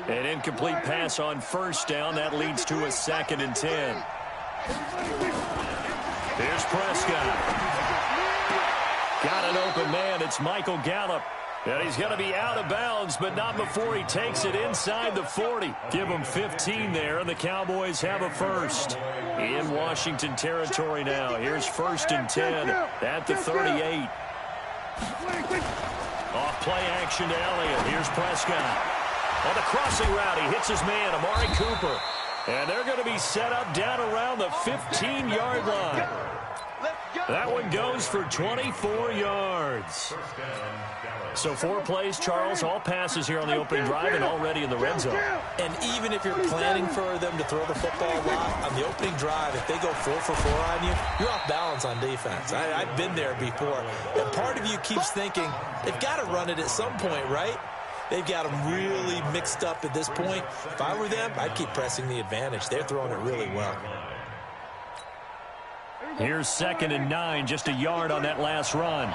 An incomplete pass on first down. That leads to a 2nd and 10. Here's Prescott. Got an open man. It's Michael Gallup. And he's going to be out of bounds, but not before he takes it inside the 40. Give him 15 there, and the Cowboys have a first. In Washington territory now. Here's 1st and 10 at the 38. Off play action to Elliott. Here's Prescott. On the crossing route, he hits his man, Amari Cooper. And they're going to be set up down around the 15-yard line. That one goes for 24 yards. So 4 plays, Charles, all passes here on the opening drive and already in the red zone. And even if you're planning for them to throw the football a lot, on the opening drive, if they go 4 for 4 on you, you're off balance on defense. I've been there before. And part of you keeps thinking, they've got to run it at some point, right? They've got them really mixed up at this point. If I were them, I'd keep pressing the advantage. They're throwing it really well. Here's 2nd and 9, just a yard on that last run.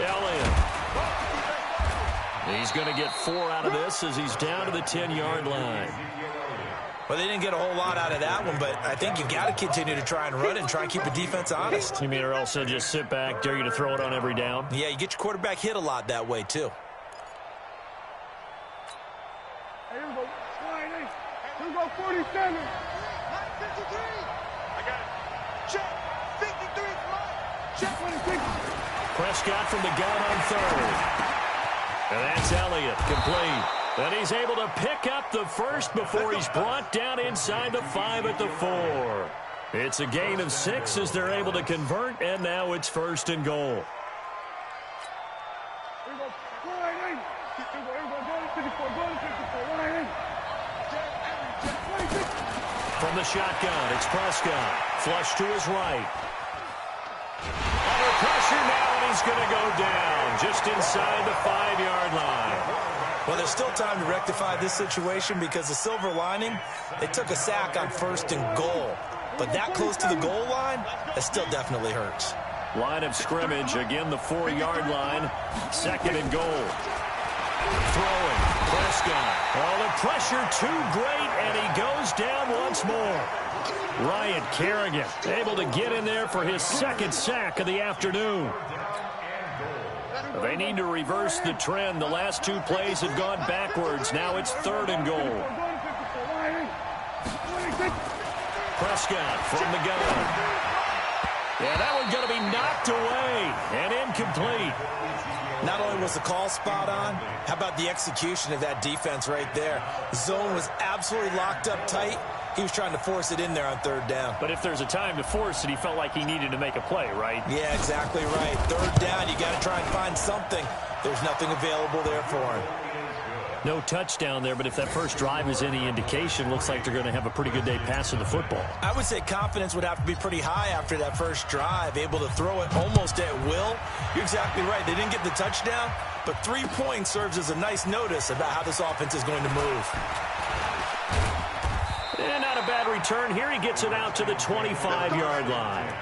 Elliott. He's going to get 4 out of this as he's down to the 10-yard line. Well, they didn't get a whole lot out of that one, but I think you've got to continue to try and run and try and keep the defense honest. You mean or else they'll just sit back, dare you to throw it on every down? Yeah, you get your quarterback hit a lot that way, too. Here we go. Here we go, 47. 53. I got it. Check. 53. Check. 26. Prescott from the gun on 3rd. And that's Elliott, complete. And he's able to pick up the first before he's brought down inside the 5 at the 4. It's a gain of 6 as they're able to convert, and now it's 1st and goal. From the shotgun, it's Prescott. Flush to his right. Under pressure now, and he's going to go down just inside the 5-yard line. Well, there's still time to rectify this situation because the silver lining, they took a sack on 1st and goal. But that close to the goal line, that still definitely hurts. Line of scrimmage, again the 4-yard line. 2nd and goal. Throwing, Prescott. Oh, the pressure too great, and he goes down once more. Ryan Kerrigan able to get in there for his 2nd sack of the afternoon. They need to reverse the trend. The last 2 plays have gone backwards. Now it's 3rd and goal. Prescott from the gun. Yeah, that one's going to be knocked away and incomplete. Not only was the call spot on, how about the execution of that defense right there? The zone was absolutely locked up tight. He was trying to force it in there on 3rd down. But if there's a time to force it, he felt like he needed to make a play, right? Yeah, exactly right. 3rd down, you got to try and find something. There's nothing available there for him. No touchdown there, but if that first drive is any indication, looks like they're going to have a pretty good day passing the football. I would say confidence would have to be pretty high after that first drive, able to throw it almost at will. You're exactly right. They didn't get the touchdown, but 3 points serves as a nice notice about how this offense is going to move. And not a bad return. Here he gets it out to the 25-yard line.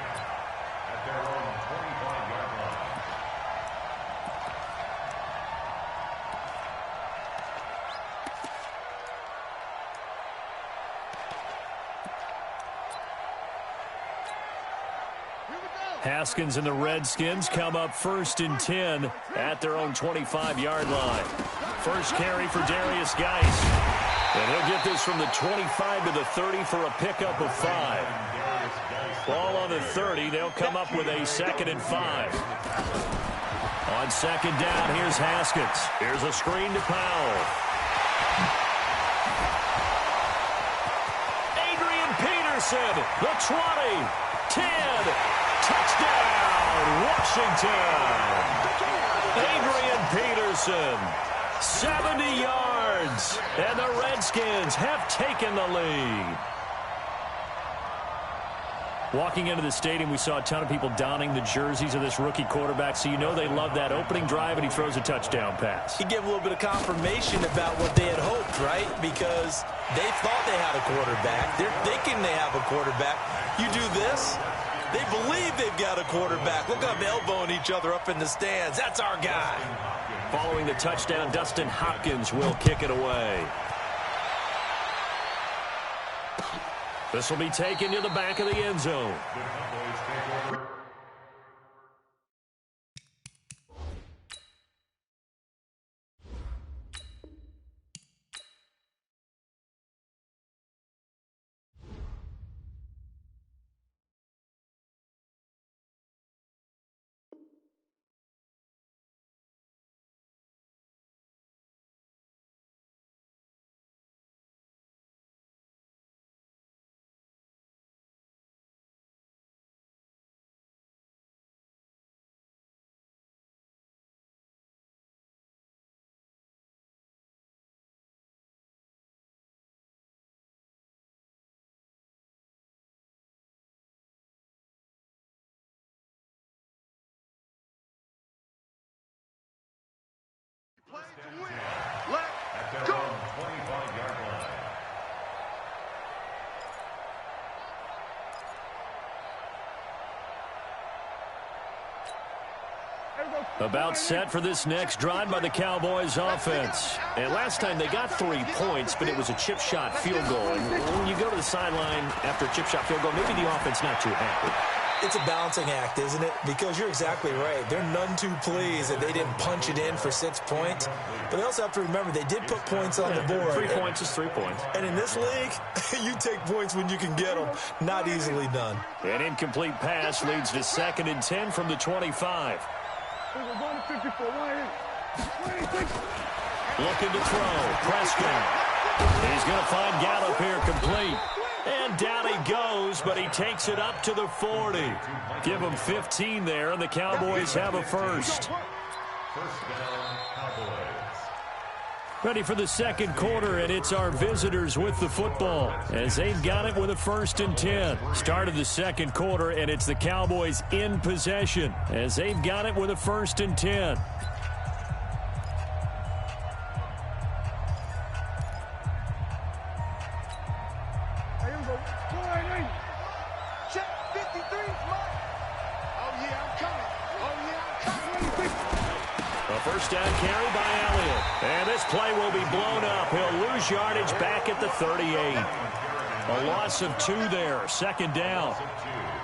Haskins and the Redskins come up 1st and 10 at their own 25-yard line. First carry for Darius Geis. And he'll get this from the 25 to the 30 for a pickup of 5. Ball on the 30. They'll come up with a 2nd and 5. On 2nd down, here's Haskins. Here's a screen to Powell. Adrian Peterson, the 20, 10, touchdown, Washington. Adrian Peterson, 70 yards, and the Redskins have taken the lead. Walking into the stadium, we saw a ton of people donning the jerseys of this rookie quarterback, so you know they love that opening drive, and he throws a touchdown pass. He gave a little bit of confirmation about what they had hoped, right? Because they thought they had a quarterback. They're thinking they have a quarterback. You do this, They believe they've got a quarterback. Look at them elbowing each other up in the stands. That's our guy. Following the touchdown, Dustin Hopkins will kick it away. This will be taken to the back of the end zone. Let's go. 25-yard line. About set for this next drive by the Cowboys offense. And last time they got 3 points, but it was a chip shot field goal. And when you go to the sideline after a chip shot field goal, maybe the offense not too happy. It's a balancing act, isn't it? Because you're exactly right. They're none too pleased that they didn't punch it in for 6 points. But they also have to remember they did put points on the board. 3 points is 3 points. And in this league, you take points when you can get them. Not easily done. An incomplete pass leads to 2nd and 10 from the 25. Looking to throw. Prescott. He's going to find Gallup here complete. And down he goes, but he takes it up to the 40. Give him 15 there, and the Cowboys have a first. First down, Cowboys. Ready for the second quarter, and it's our visitors with the football as they've got it with a 1st and 10. Start of the second quarter, and it's the Cowboys in possession as they've got it with a 1st and 10. First down carry by Elliott. And this play will be blown up. He'll lose yardage back at the 38. A loss of 2 there. 2nd down.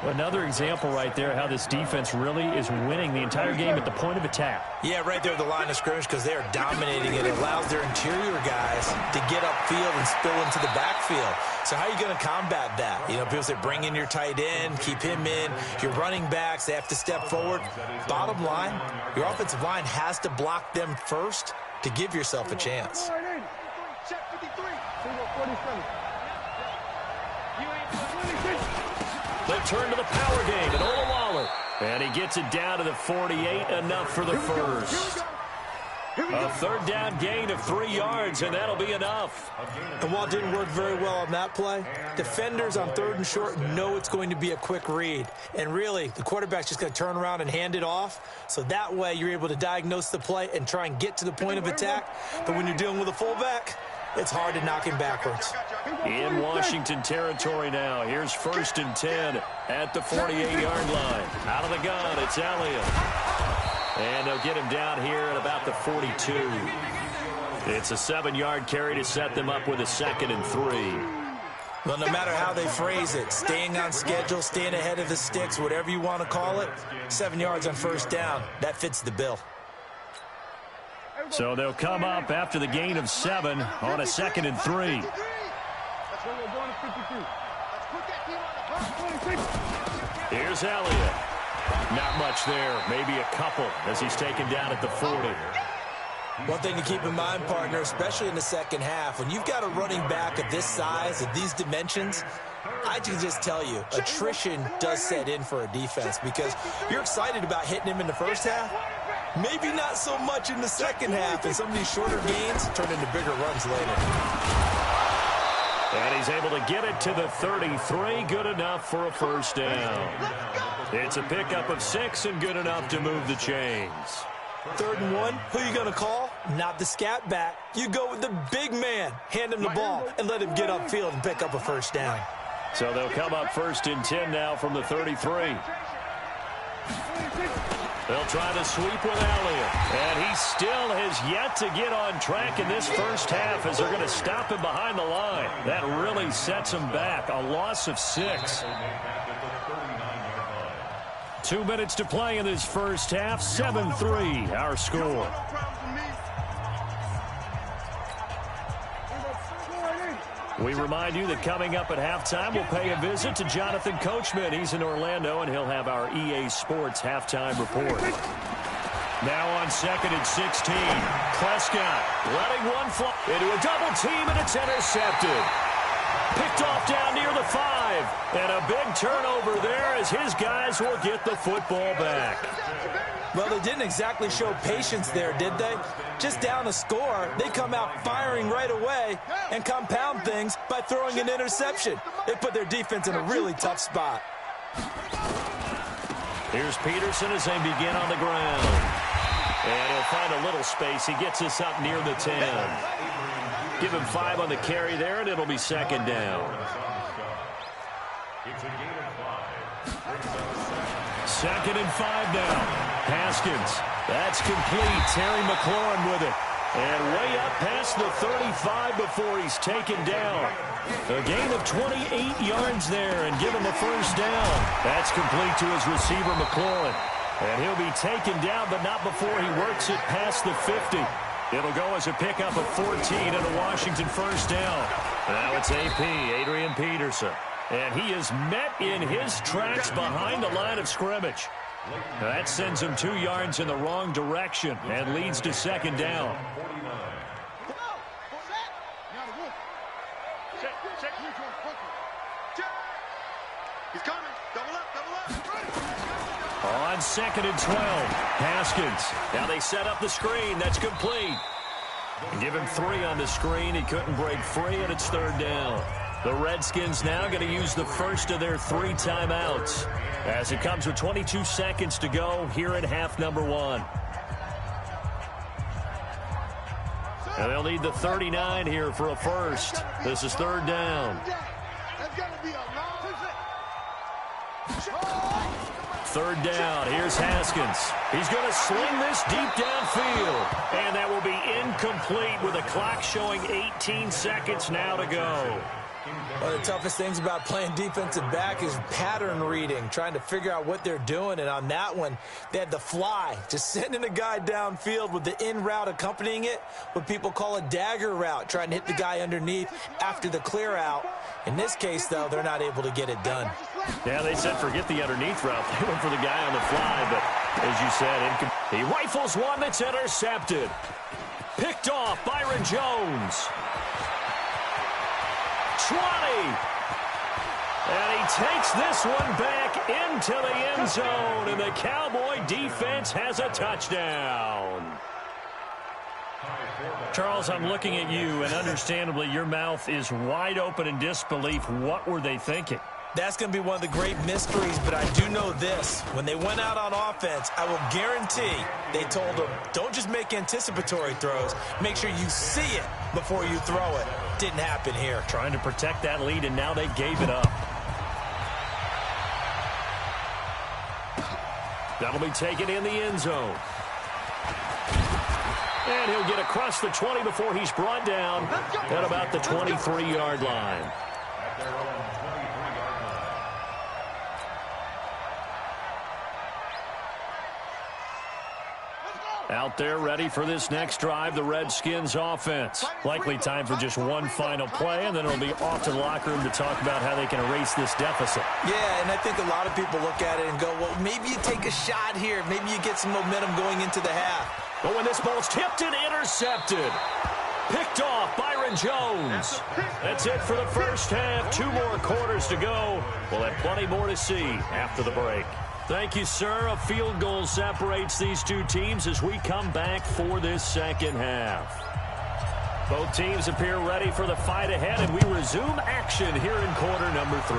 Another example right there how this defense really is winning the entire game at the point of attack. Yeah, right there at the line of scrimmage because they are dominating it. It allows their interior guys to get upfield and spill into the backfield. So how are you going to combat that? You know, people say bring in your tight end, keep him in. Your running backs, they have to step forward. Bottom line, your offensive line has to block them first to give yourself a chance. They'll turn to the power game and Olawale. And he gets it down to the 48, enough for the first. A 3rd down gain of 3 yards, and that'll be enough. And while it didn't work very well on that play, defenders on 3rd and short know it's going to be a quick read. And really, the quarterback's just going to turn around and hand it off. So that way you're able to diagnose the play and try and get to the point of attack. But when you're dealing with a fullback, it's hard to knock him backwards. In Washington territory now. Here's 1st and 10 at the 48-yard line. Out of the gun, it's Elliott. And they'll get him down here at about the 42. It's a 7-yard carry to set them up with a 2nd and 3. Well, no matter how they phrase it, staying on schedule, staying ahead of the sticks, whatever you want to call it, 7 yards on 1st down, that fits the bill. So they'll come up after the gain of 7 on a 2nd and 3. Here's Elliott. Not much there, maybe a couple as he's taken down at the 40. One thing to keep in mind, partner, especially in the second half, when you've got a running back of this size, of these dimensions, I can just tell you, attrition does set in for a defense because you're excited about hitting him in the first half. Maybe not so much in the second half, and some of these shorter gains turn into bigger runs later. And he's able to get it to the 33, good enough for a 1st down. It's a pickup of 6 and good enough to move the chains. 3rd and 1, who you going to call? Not the scat back. You go with the big man. Hand him the ball and let him get upfield and pick up a 1st down. So they'll come up first and 10 now from the 33. They'll try to sweep with Elliott. And he still has yet to get on track in this first half as they're going to stop him behind the line. That really sets him back. A loss of 6. 2 minutes to play in this first half. 7-3 our score. We remind you that coming up at halftime, we'll pay a visit to Jonathan Coachman. He's in Orlando, and he'll have our EA Sports halftime report. Now on 2nd and 16. Prescott letting one fly into a double team, and it's intercepted. Picked off down near the 5. And a big turnover there as his guys will get the football back. Well, they didn't exactly show patience there, did they? Just down a score, they come out firing right away and compound things by throwing an interception. They put their defense in a really tough spot. Here's Peterson as they begin on the ground. And he'll find a little space. He gets us up near the 10. Give him 5 on the carry there, and it'll be 2nd down. It's a gain of 5. 2nd and 5 now. Haskins. That's complete. Terry McLaurin with it. And way up past the 35 before he's taken down. A gain of 28 yards there and give him a first down. That's complete to his receiver, McLaurin. And he'll be taken down, but not before he works it past the 50. It'll go as a pickup of 14 and a Washington first down. Now it's AP, Adrian Peterson. And he is met in his tracks behind the line of scrimmage. That sends him 2 yards in the wrong direction and leads to 2nd down. He's coming. Double up. On 2nd and 12, Haskins. Now they set up the screen. That's complete. Give him 3 on the screen. He couldn't break free, and it's 3rd down. The Redskins now going to use the first of their 3 timeouts as it comes with 22 seconds to go here in half number 1. And they'll need the 39 here for a first. This is 3rd down. 3rd down. Here's Haskins. He's going to sling this deep downfield. And that will be incomplete with a clock showing 18 seconds now to go. One of the toughest things about playing defensive back is pattern reading, trying to figure out what they're doing. And on that one, they had the fly, just sending a guy downfield with the in route accompanying it, what people call a dagger route, trying to hit the guy underneath after the clear out. In this case, though, they're not able to get it done. Yeah, they said forget the underneath route. They went for the guy on the fly, but as you said, he rifles one that's intercepted. Picked off, Byron Jones. 20. And he takes this one back into the end zone, and the Cowboy defense has a touchdown. Charles, I'm looking at you, and understandably your mouth is wide open in disbelief. What were they thinking? That's going to be one of the great mysteries, but I do know this. When they went out on offense, I will guarantee they told them, don't just make anticipatory throws. Make sure you see it before you throw it. Didn't happen here. Trying to protect that lead, and now they gave it up. That'll be taken in the end zone. And he'll get across the 20 before he's brought down at about the 23-yard line. At their own 23-yard line. Out there ready for this next drive, the Redskins offense. Likely time for just one final play, and then it'll be off to the locker room to talk about how they can erase this deficit. Yeah, and I think a lot of people look at it and go, well, maybe you take a shot here. Maybe you get some momentum going into the half. But when this ball's tipped and intercepted, picked off Byron Jones. That's it for the first half. 2 more quarters to go. We'll have plenty more to see after the break. Thank you, sir. A field goal separates these two teams as we come back for this second half. Both teams appear ready for the fight ahead, and we resume action here in quarter number 3.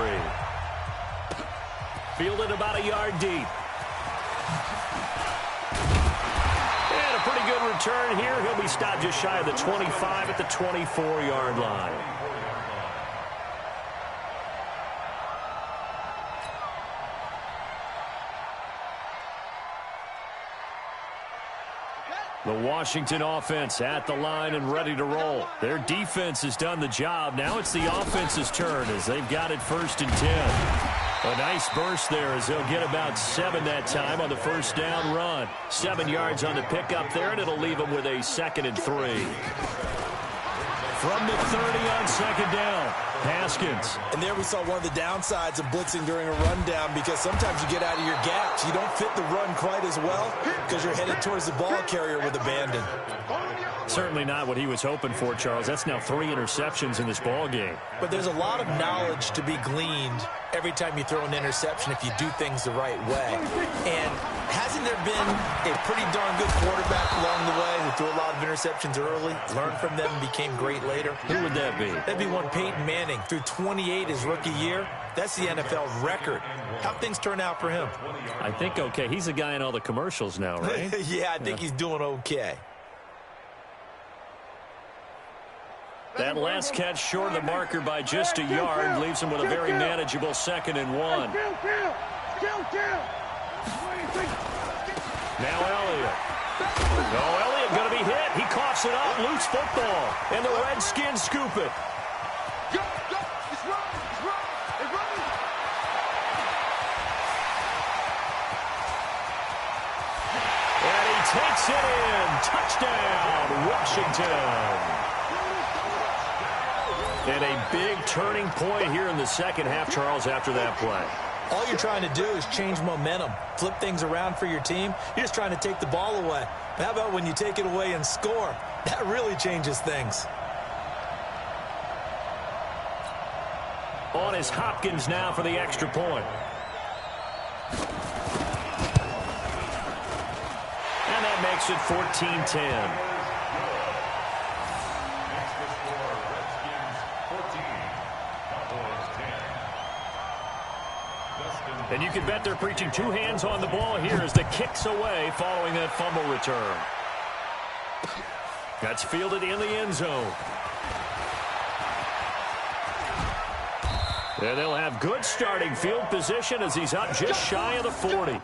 Fielded about a yard deep. And a pretty good return here. He'll be stopped just shy of the 25 at the 24-yard line. The Washington offense at the line and ready to roll. Their defense has done the job. Now it's the offense's turn as they've got it 1st and 10. A nice burst there as they'll get about 7 that time on the first down run. 7 yards on the pickup there, and it'll leave them with a 2nd and 3. From the 30 on 2nd down, Haskins. And there we saw one of the downsides of blitzing during a rundown, because sometimes you get out of your gaps. You don't fit the run quite as well because you're headed towards the ball carrier with abandon. Certainly not what he was hoping for, Charles. That's now 3 interceptions in this ball game. But there's a lot of knowledge to be gleaned every time you throw an interception if you do things the right way. And hasn't there been a pretty darn good quarterback along the way who threw a lot of interceptions early, learned from them, and became great later? Who would that be? That'd be one Peyton Manning. Threw 28 his rookie year. That's the NFL record. How'd things turn out for him? I think okay. He's the guy in all the commercials now, right? Yeah, I think he's doing okay. That last catch short of the marker by just a yard leaves him with a very manageable 2nd and 1. Now Elliott. No, Elliott going to be hit. He coughs it up. Loose football. And the Redskins scoop it. And he takes it in. Touchdown, Washington. And a big turning point here in the second half, Charles, after that play. All you're trying to do is change momentum, flip things around for your team. You're just trying to take the ball away. But how about when you take it away and score? That really changes things. On is Hopkins now for the extra point. And that makes it 14-10. And you can bet they're preaching 2 hands on the ball here as the kick's away following that fumble return. That's fielded in the end zone. And they'll have good starting field position as he's up just shy of the 40.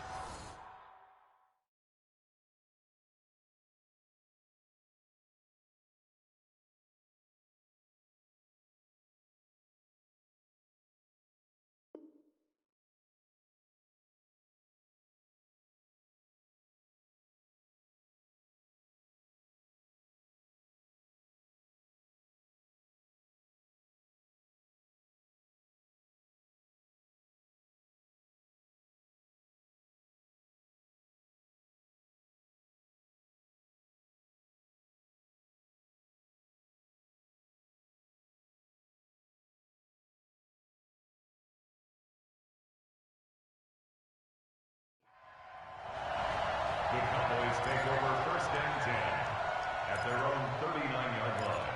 The Cowboys take over 1st and 10 at their own 39-yard line.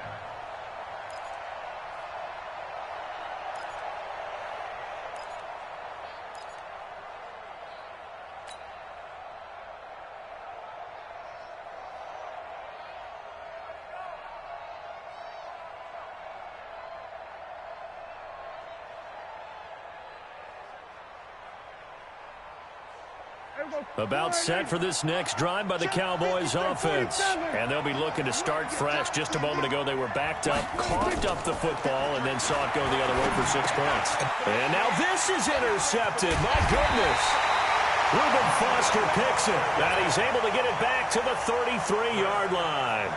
About set for this next drive by the Cowboys offense. And they'll be looking to start fresh. Just a moment ago, they were backed up, coughed up the football, and then saw it go the other way for 6 points. And now this is intercepted. My goodness. Reuben Foster picks it. And he's able to get it back to the 33-yard line.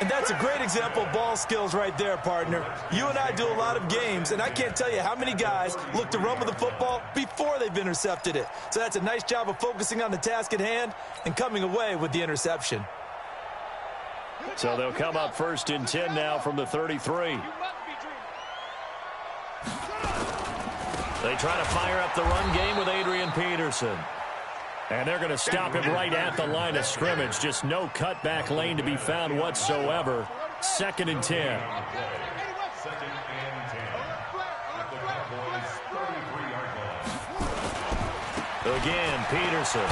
And that's a great example of ball skills right there, partner. You and I do a lot of games, and I can't tell you how many guys look to run with the football before they've intercepted it. So that's a nice job of focusing on the task at hand and coming away with the interception. So they'll come up 1st and 10 now from the 33. They try to fire up the run game with Adrian Peterson. And they're going to stop him right at the line of scrimmage. Just no cutback lane to be found whatsoever. 2nd and 10. 2nd and 10 at the Cowboys' 33-yard line. Again, Peterson.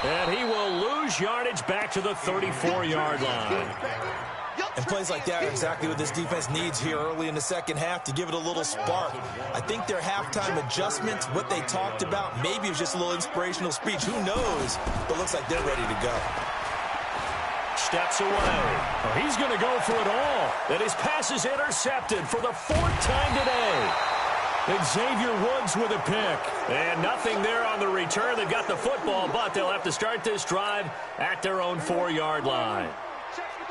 And he will lose yardage back to the 34-yard line. And plays like that are exactly what this defense needs here early in the second half to give it a little spark. I think their halftime adjustments, what they talked about, maybe it was just a little inspirational speech. Who knows? But looks like they're ready to go. steps away. Oh, he's going to go for it all. And his pass is intercepted for the 4th time today. Xavier Woods with a pick. And nothing there on the return. They've got the football, but they'll have to start this drive at their own 4-yard line.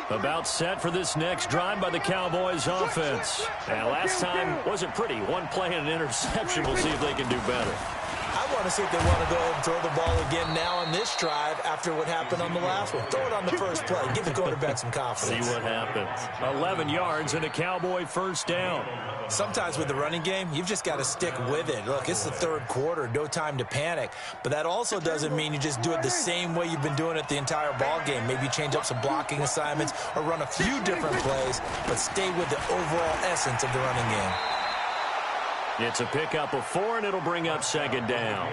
About set for this next drive by the Cowboys offense. And last time wasn't pretty. One play and an interception. We'll see if they can do better. I want to see if they want to go ahead and throw the ball again now on this drive after what happened on the last one. Throw it on the first play. Give the quarterback some confidence. See what happens. 11 yards and a Cowboy first down. Sometimes with the running game, you've just got to stick with it. Look, it's the 3rd quarter. No time to panic. But that also doesn't mean you just do it the same way you've been doing it the entire ball game. Maybe change up some blocking assignments or run a few different plays, but stay with the overall essence of the running game. It's a pickup of 4, and it'll bring up 2nd down.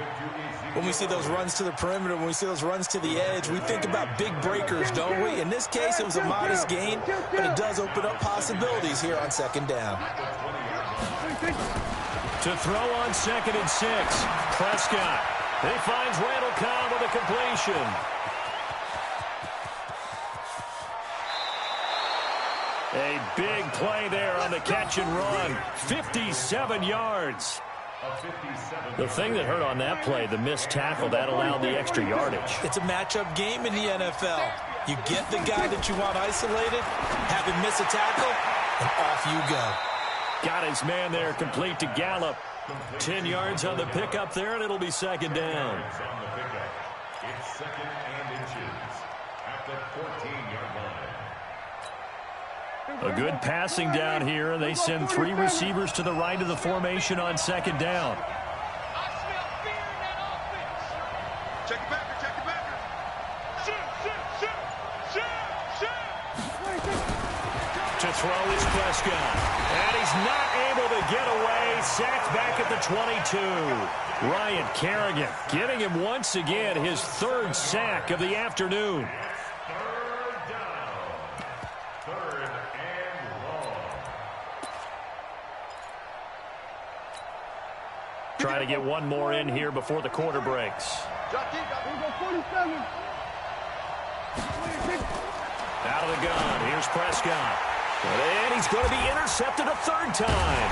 When we see those runs to the perimeter, when we see those runs to the edge, we think about big breakers, don't we? In this case, it was a modest gain, but it does open up possibilities here on 2nd down. To throw on 2nd and 6, Prescott. He finds Randall Cobb with a completion. A big play there on the catch and run. 57 yards. The thing that hurt on that play, the missed tackle, that allowed the extra yardage. It's a matchup game in the NFL. You get the guy that you want isolated, have him miss a tackle, and off you go. Got his man there, complete to Gallup. 10 yards on the pickup there, and it'll be 2nd down. It's 2nd and inches at the 14-yard line. A good passing down here. They send 3 receivers to the right of the formation on 2nd down. Check it back, check it back. To throw is Prescott. And he's not able to get away. Sacked back at the 22. Ryan Kerrigan getting him once again his 3rd sack of the afternoon. Try to get one more in here before the quarter breaks. Out of the gun. Here's Prescott. And he's going to be intercepted a 3rd time.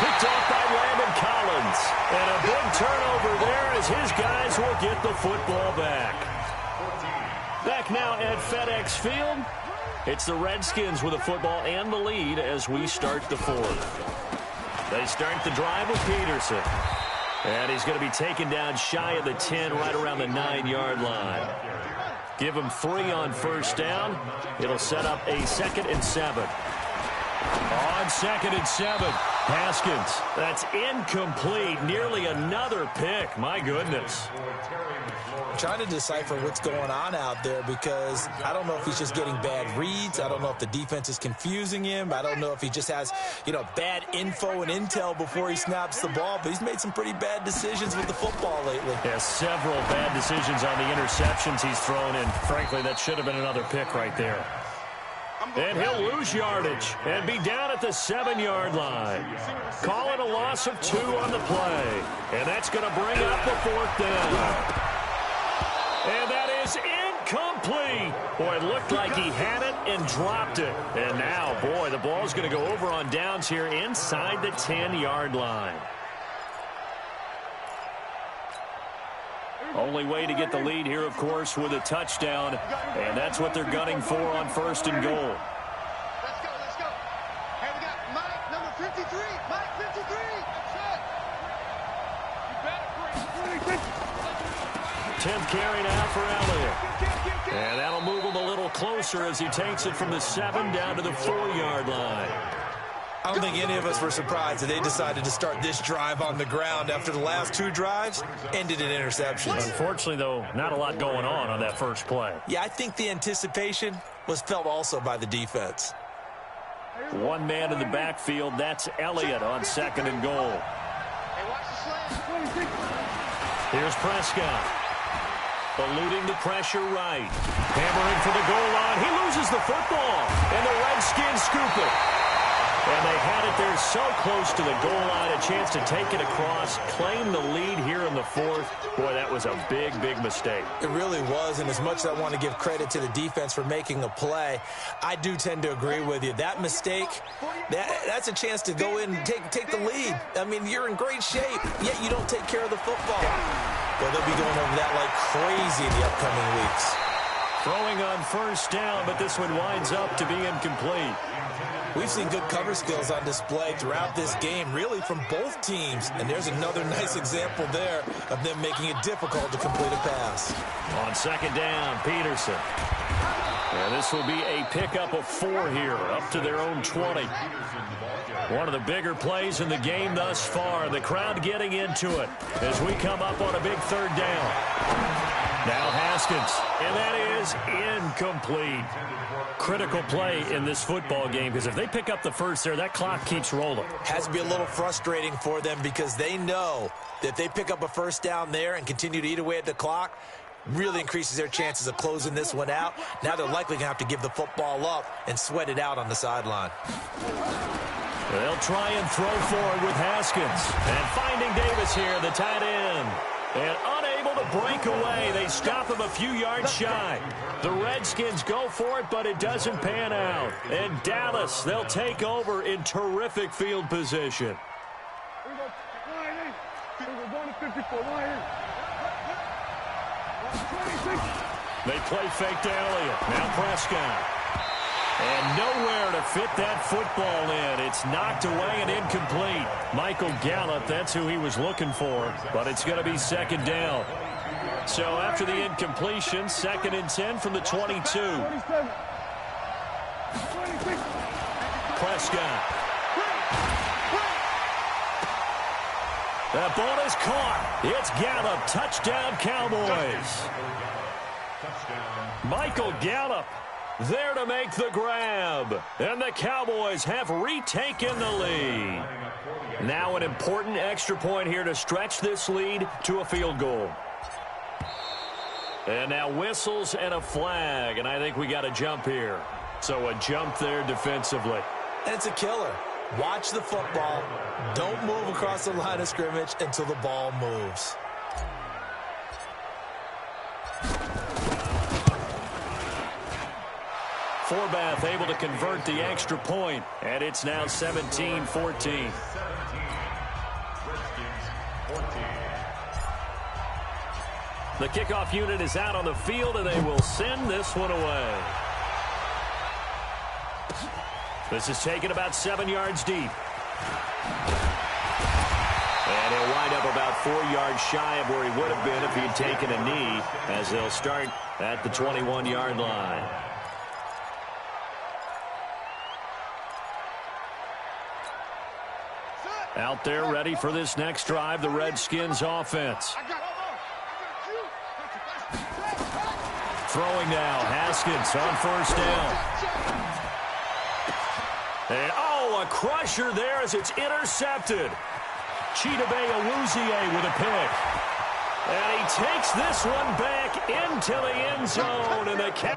Picked off by Landon Collins. And a big turnover there as his guys will get the football back. Back now at FedEx Field. It's the Redskins with the football and the lead as we start the 4th. They start the drive with Peterson. And he's going to be taken down shy of the 10, right around the 9-yard line. Give him 3 on first down. It'll set up a 2nd and 7. On 2nd and 7, Haskins. That's incomplete. Nearly another pick. My goodness. I'm trying to decipher what's going on out there because I don't know if he's just getting bad reads. I don't know if the defense is confusing him. I don't know if he just has, bad info and intel before he snaps the ball. But he's made some pretty bad decisions with the football lately. Yeah, several bad decisions on the interceptions he's thrown in. Frankly, that should have been another pick right there. And he'll lose yardage and be down at the 7-yard line. Call it a loss of 2 on the play. And that's going to bring up the 4th down. And that is incomplete. Boy, it looked like he had it and dropped it. And now, boy, the ball's going to go over on downs here inside the 10-yard line. Only way to get the lead here, of course, with a touchdown. And that's what they're gunning for on 1st and goal. Let's go. Hey, we got Mike, number 53. Mike, 53. That's it. You better bring 10th carry now for Elliott. And that'll move him a little closer as he takes it from the 7 down to the 4-yard line. I don't think any of us were surprised that they decided to start this drive on the ground after the last 2 drives ended in interceptions. Unfortunately, though, not a lot going on that first play. Yeah, I think the anticipation was felt also by the defense. One man in the backfield, that's Elliott on 2nd and goal. Hey, watch the slant. Here's Prescott. Eluding the pressure right. Hammering for the goal line. He loses the football. And the Redskins scoop it. And they had it there so close to the goal line, a chance to take it across, claim the lead here in the fourth. Boy, that was a big, big mistake. It really was, and as much as I want to give credit to the defense for making a play, I do tend to agree with you. That mistake, that's a chance to go in and take the lead. I mean, you're in great shape, yet you don't take care of the football. Well, they'll be going over that like crazy in the upcoming weeks. Throwing on first down, but this one winds up to be incomplete. We've seen good cover skills on display throughout this game, really from both teams. And there's another nice example there of them making it difficult to complete a pass. On second down, Peterson. And this will be a pickup of 4 here, up to their own 20. One of the bigger plays in the game thus far. The crowd getting into it as we come up on a big third down. Now Haskins, and that is incomplete. Critical play in this football game, because if they pick up the first there, that clock keeps rolling. Has to be a little frustrating for them because they know that if they pick up a first down there and continue to eat away at the clock, really increases their chances of closing this one out. Now they're likely going to have to give the football up and sweat it out on the sideline. They'll try and throw forward with Haskins. And finding Davis here, the tight end. And unable to break away. They stop him a few yards shy. The Redskins go for it, but it doesn't pan out. And Dallas, they'll take over in terrific field position. Here we go. Line in. Here we go. Going to 54. Line in. 26. They play fake to Elliott. Now Prescott. And nowhere to fit that football in. It's knocked away and incomplete. Michael Gallup, that's who he was looking for. But it's going to be second down. So after the incompletion, 2nd and 10 from the 22. 27. 26. Prescott. That ball is caught. It's Gallup. Touchdown, Cowboys. Michael Gallup there to make the grab. And the Cowboys have retaken the lead. Now an important extra point here to stretch this lead to a field goal. And now whistles and a flag. And I think we got a jump here. So a jump there defensively. And it's a killer. Watch the football. Don't move across the line of scrimmage until the ball moves. Forbath able to convert the extra point, and it's now 17-14. The kickoff unit is out on the field, and they will send this one away. This is taken about 7 yards deep. And he'll wind up about 4 yards shy of where he would have been if he had taken a knee, as they'll start at the 21-yard line. Out there ready for this next drive, the Redskins offense. Throwing now, Haskins on first down. And a crusher there as it's intercepted. Chidobe Awuzie with a pick. And he takes this one back into the end zone, and the Cowboy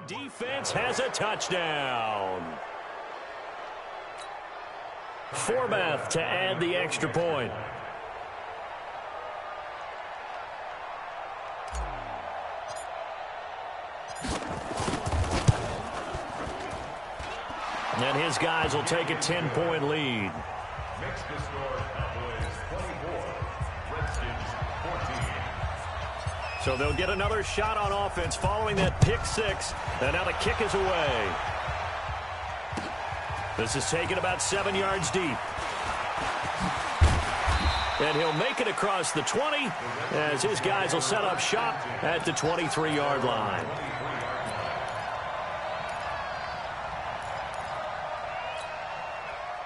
defense has a touchdown. Forbath to add the extra point. And his guys will take a 10-point lead. Makes the score Cowboys 24, Redskins 14. So they'll get another shot on offense following that pick six. And now the kick is away. This is taken about 7 yards deep. And he'll make it across the 20 as his guys will set up shop at the 23-yard line.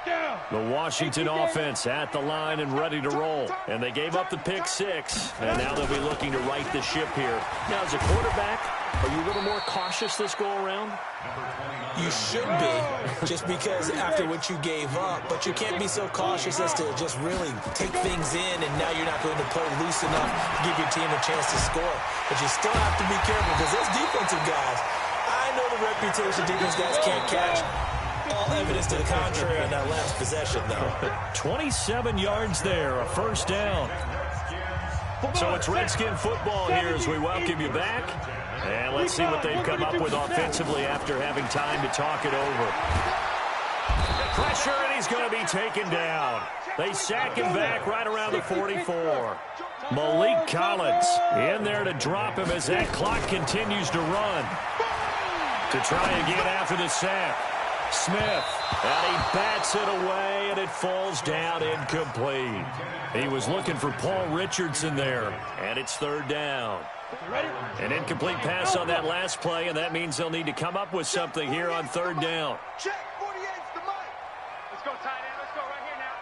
Down. The Washington offense at the line and ready to roll. And they gave up the pick six, and now they'll be looking to right the ship here. Now, as a quarterback, are you a little more cautious this go-around? You should be, just because after what you gave up, but you can't be so cautious as to just really take things in, and now you're not going to play loose enough to give your team a chance to score. But you still have to be careful, because those defensive guys, I know the reputation defense guys can't catch. All evidence to the contrary on that last possession, though. 27 yards there, a first down. So it's Redskin football here as we welcome you back. And let's see what they've come up with offensively after having time to talk it over. Pressure, and he's going to be taken down. They sack him back right around the 44. Malik Collins in there to drop him as that clock continues to run. To try again after the sack. Smith, and he bats it away, and it falls down incomplete. He was looking for Paul Richardson there, and it's third down. An incomplete pass on that last play, and that means they'll need to come up with something here on third down. Check, 48's the mic. Let's go, tight end. Let's go right here now.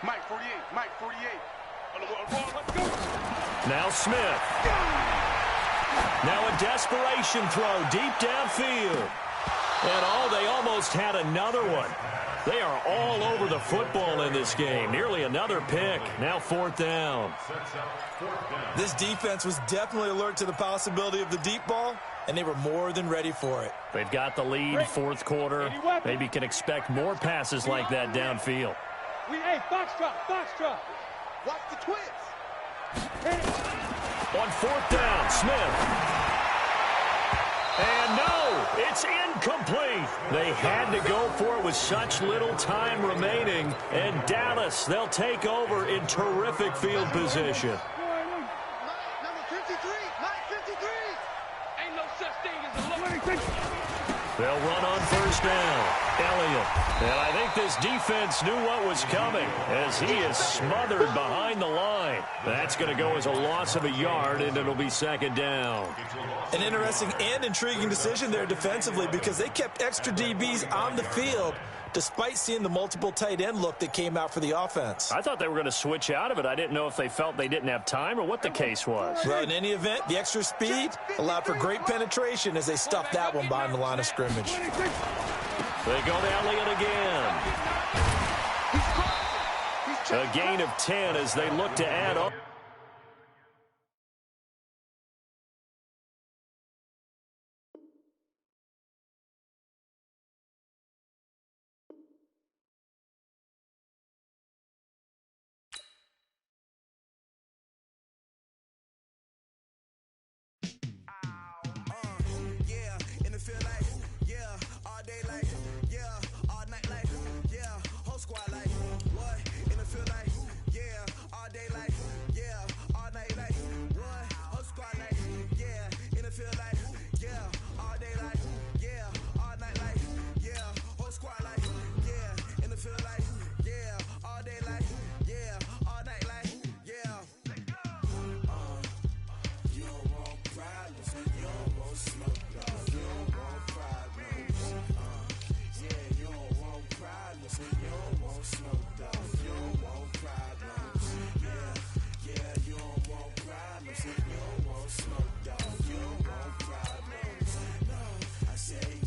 Mike 48, Mike 48. Let's go. Now Smith. Now a desperation throw deep downfield. And they almost had another one. They are all over the football in this game. Nearly another pick. Now fourth down. This defense was definitely alert to the possibility of the deep ball, and they were more than ready for it. They've got the lead, fourth quarter. Maybe can expect more passes like that downfield. Hey, Foxtrot. Watch the twins. On fourth down, Smith. And no, it's incomplete. They had to go for it with such little time remaining. And Dallas, they'll take over in terrific field position. Number 53, 53. Ain't no such thing as a low. They'll run on first down. Elliott. And I think this defense knew what was coming as he is smothered behind the line. That's going to go as a loss of a yard, and it'll be second down. An interesting and intriguing decision there defensively, because they kept extra DBs on the field despite seeing the multiple tight end look that came out for the offense. I thought they were going to switch out of it. I didn't know if they felt they didn't have time or what the case was. Well, in any event, the extra speed allowed for great penetration as they stuffed that one behind the line of scrimmage. They go to Elliott again. A gain of 10 as they look to add up. Say